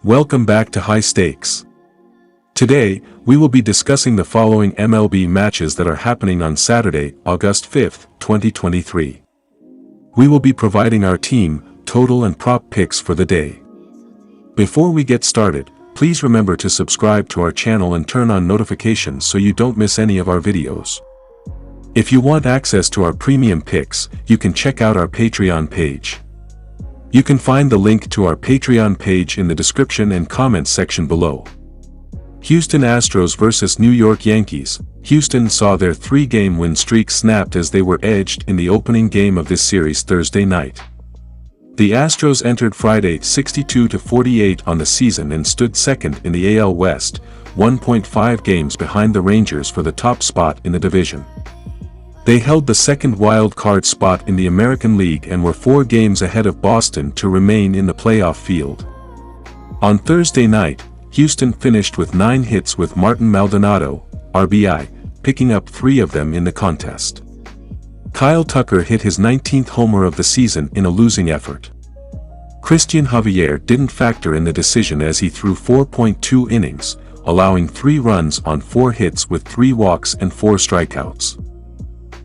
Welcome back to High Stakes. Today, we will be discussing the following MLB matches that are happening on Saturday, August 5th, 2023. We will be providing our team, total and prop picks for the day. Before we get started, please remember to subscribe to our channel and turn on notifications so you don't miss any of our videos. If you want access to our premium picks, you can check out our Patreon page. You can find the link to our Patreon page in the description and comments section below. Houston Astros vs. New York Yankees. Houston saw their three-game win streak snapped as they were edged in the opening game of this series Thursday night. The Astros entered Friday 62-48 on the season and stood second in the AL West, 1.5 games behind the Rangers for the top spot in the division. They held the second wild card spot in the American League and were 4 games ahead of Boston to remain in the playoff field. On Thursday night, Houston finished with 9 hits with Martin Maldonado, RBI, picking up 3 of them in the contest. Kyle Tucker hit his 19th homer of the season in a losing effort. Christian Javier didn't factor in the decision as he threw 4.2 innings, allowing 3 runs on 4 hits with 3 walks and 4 strikeouts.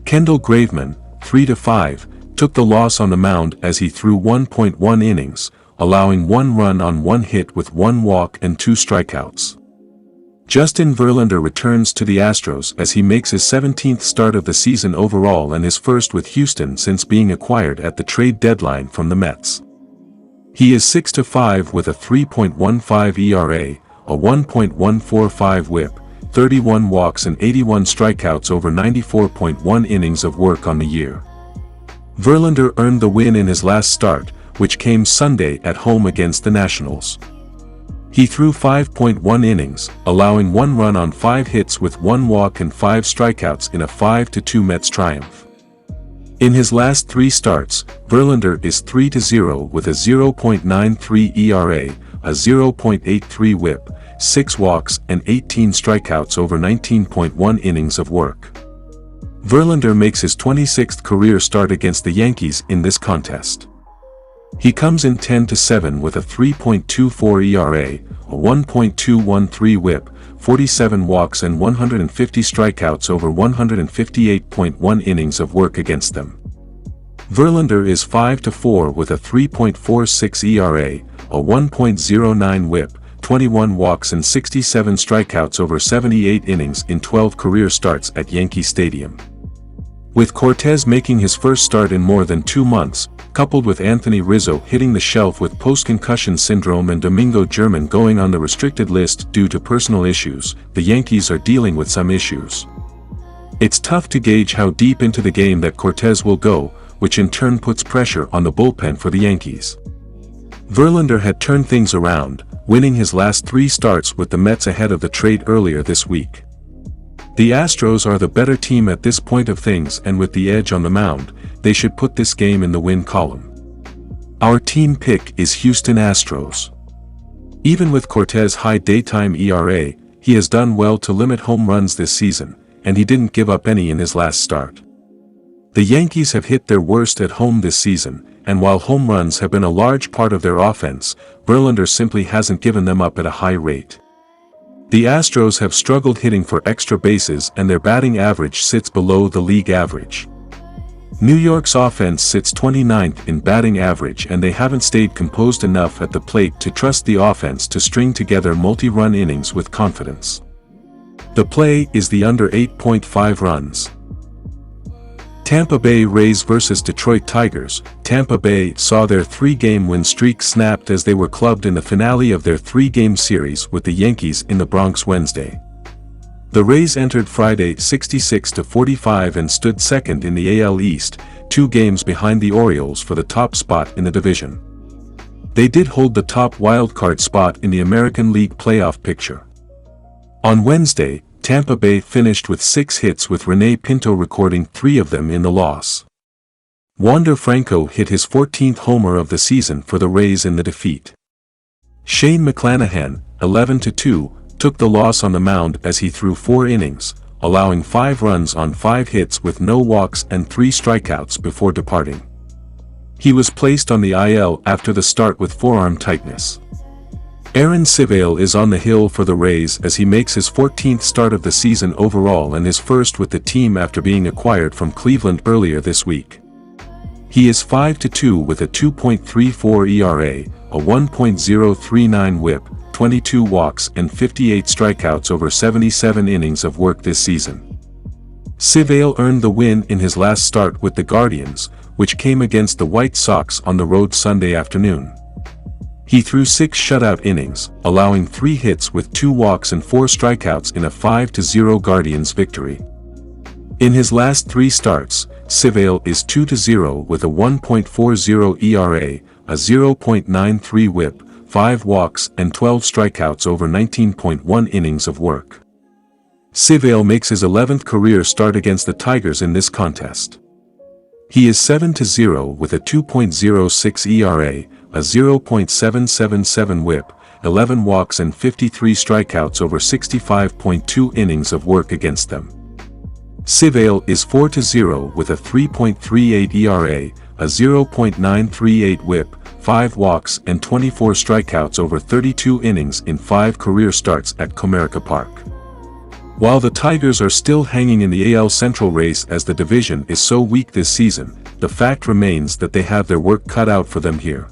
Kendall Graveman, 3-5, took the loss on the mound as he threw 1.1 innings, allowing 1 run on 1 hit with 1 walk and 2 strikeouts. Justin Verlander returns to the Astros as he makes his 17th start of the season overall and his first with Houston since being acquired at the trade deadline from the Mets. He is 6-5 with a 3.15 ERA, a 1.145 WHIP, 31 walks and 81 strikeouts over 94.1 innings of work on the year. Verlander earned the win in his last start, which came Sunday at home against the Nationals. He threw 5.1 innings, allowing 1 run on 5 hits with 1 walk and 5 strikeouts in a 5-2 Mets triumph. In his last 3 starts, Verlander is 3-0 with a 0.93 ERA, a 0.83 WHIP, 6 walks and 18 strikeouts over 19.1 innings of work. Verlander makes his 26th career start against the Yankees in this contest. He comes in 10-7 with a 3.24 ERA, a 1.213 WHIP, 47 walks and 150 strikeouts over 158.1 innings of work against them. Verlander is 5-4 with a 3.46 ERA, a 1.09 WHIP, 21 walks and 67 strikeouts over 78 innings in 12 career starts at Yankee Stadium. With Cortez making his first start in more than 2 months, coupled with Anthony Rizzo hitting the shelf with post-concussion syndrome and Domingo German going on the restricted list due to personal issues, the Yankees are dealing with some issues. It's tough to gauge how deep into the game that Cortez will go, which in turn puts pressure on the bullpen for the Yankees. Verlander had turned things around, winning his last 3 starts with the Mets ahead of the trade earlier this week. The Astros are the better team at this point of things, and with the edge on the mound, they should put this game in the win column. Our team pick is Houston Astros. Even with Cortez's high daytime ERA, he has done well to limit home runs this season, and he didn't give up any in his last start. The Yankees have hit their worst at home this season, and while home runs have been a large part of their offense, Verlander simply hasn't given them up at a high rate. The Astros have struggled hitting for extra bases and their batting average sits below the league average. New York's offense sits 29th in batting average and they haven't stayed composed enough at the plate to trust the offense to string together multi-run innings with confidence. The play is the under 8.5 runs. Tampa Bay Rays vs. Detroit Tigers. Tampa Bay saw their 3-game win streak snapped as they were clubbed in the finale of their 3-game series with the Yankees in the Bronx Wednesday. The Rays entered Friday 66-45 and stood second in the AL East, 2 games behind the Orioles for the top spot in the division. They did hold the top wildcard spot in the American League playoff picture. On Wednesday, Tampa Bay finished with 6 hits with Rene Pinto recording 3 of them in the loss. Wander Franco hit his 14th homer of the season for the Rays in the defeat. Shane McClanahan, 11-2, took the loss on the mound as he threw 4 innings, allowing 5 runs on 5 hits with no walks and 3 strikeouts before departing. He was placed on the IL after the start with forearm tightness. Aaron Civale is on the hill for the Rays as he makes his 14th start of the season overall and his first with the team after being acquired from Cleveland earlier this week. He is 5-2 with a 2.34 ERA, a 1.039 WHIP, 22 walks and 58 strikeouts over 77 innings of work this season. Civale earned the win in his last start with the Guardians, which came against the White Sox on the road Sunday afternoon. He threw 6 shutout innings, allowing 3 hits with 2 walks and 4 strikeouts in a 5-0 Guardians victory. In his last 3 starts, Civale is 2-0 with a 1.40 ERA, a 0.93 WHIP, 5 walks and 12 strikeouts over 19.1 innings of work. Civale makes his 11th career start against the Tigers in this contest. He is 7-0 with a 2.06 ERA, a 0.777 WHIP, 11 walks and 53 strikeouts over 65.2 innings of work against them. Civale is 4-0 with a 3.38 ERA, a 0.938 WHIP, 5 walks and 24 strikeouts over 32 innings in 5 career starts at Comerica Park. While the Tigers are still hanging in the AL Central race as the division is so weak this season, the fact remains that they have their work cut out for them here.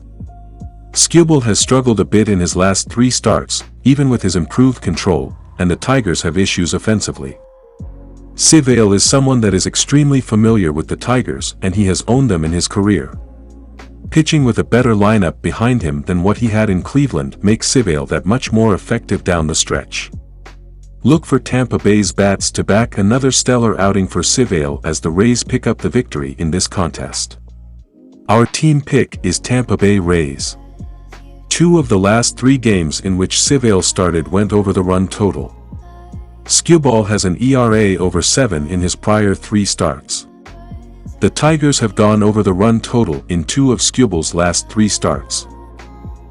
Skubal has struggled a bit in his last 3 starts, even with his improved control, and the Tigers have issues offensively. Civale is someone that is extremely familiar with the Tigers and he has owned them in his career. Pitching with a better lineup behind him than what he had in Cleveland makes Civale that much more effective down the stretch. Look for Tampa Bay's bats to back another stellar outing for Civale as the Rays pick up the victory in this contest. Our team pick is Tampa Bay Rays. 2 of the last 3 games in which Civale started went over the run total. Skubal has an ERA over 7 in his prior 3 starts. The Tigers have gone over the run total in 2 of Skubal's last 3 starts.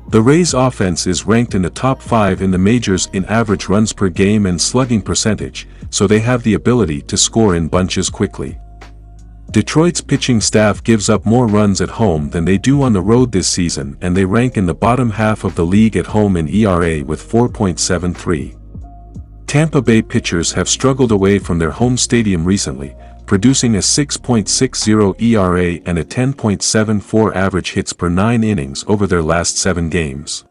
The Rays' offense is ranked in the top 5 in the majors in average runs per game and slugging percentage, so they have the ability to score in bunches quickly. Detroit's pitching staff gives up more runs at home than they do on the road this season, and they rank in the bottom half of the league at home in ERA with 4.73. Tampa Bay pitchers have struggled away from their home stadium recently, producing a 6.60 ERA and a 10.74 average hits per 9 innings over their last 7 games.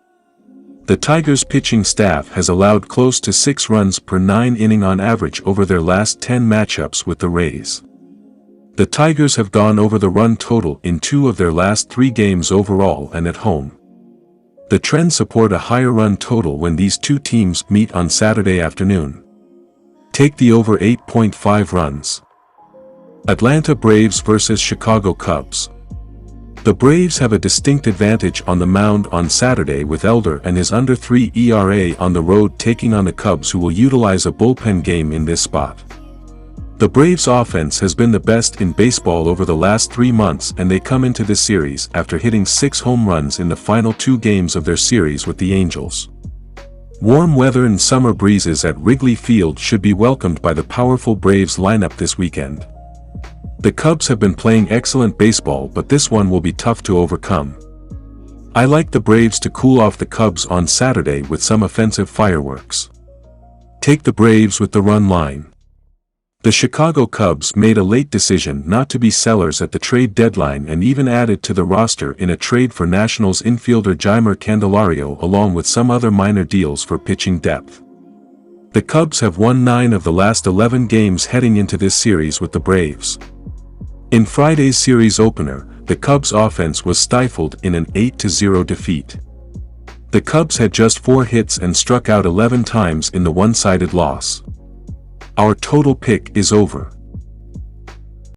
The Tigers' pitching staff has allowed close to 6 runs per 9 inning on average over their last 10 matchups with the Rays. The Tigers have gone over the run total in 2 of their last 3 games overall and at home. The trends support a higher run total when these 2 teams meet on Saturday afternoon. Take the over 8.5 runs. Atlanta Braves vs. Chicago Cubs. The Braves have a distinct advantage on the mound on Saturday with Elder and his under 3 ERA on the road taking on the Cubs, who will utilize a bullpen game in this spot. The Braves' offense has been the best in baseball over the last 3 months, and they come into this series after hitting 6 home runs in the final 2 games of their series with the Angels. Warm weather and summer breezes at Wrigley Field should be welcomed by the powerful Braves lineup this weekend. The Cubs have been playing excellent baseball, but this one will be tough to overcome. I like the Braves to cool off the Cubs on Saturday with some offensive fireworks. Take the Braves with the run line. The Chicago Cubs made a late decision not to be sellers at the trade deadline and even added to the roster in a trade for Nationals infielder Jeimer Candelario along with some other minor deals for pitching depth. The Cubs have won 9 of the last 11 games heading into this series with the Braves. In Friday's series opener, the Cubs' offense was stifled in an 8-0 defeat. The Cubs had just 4 hits and struck out 11 times in the one-sided loss. Our total pick is over.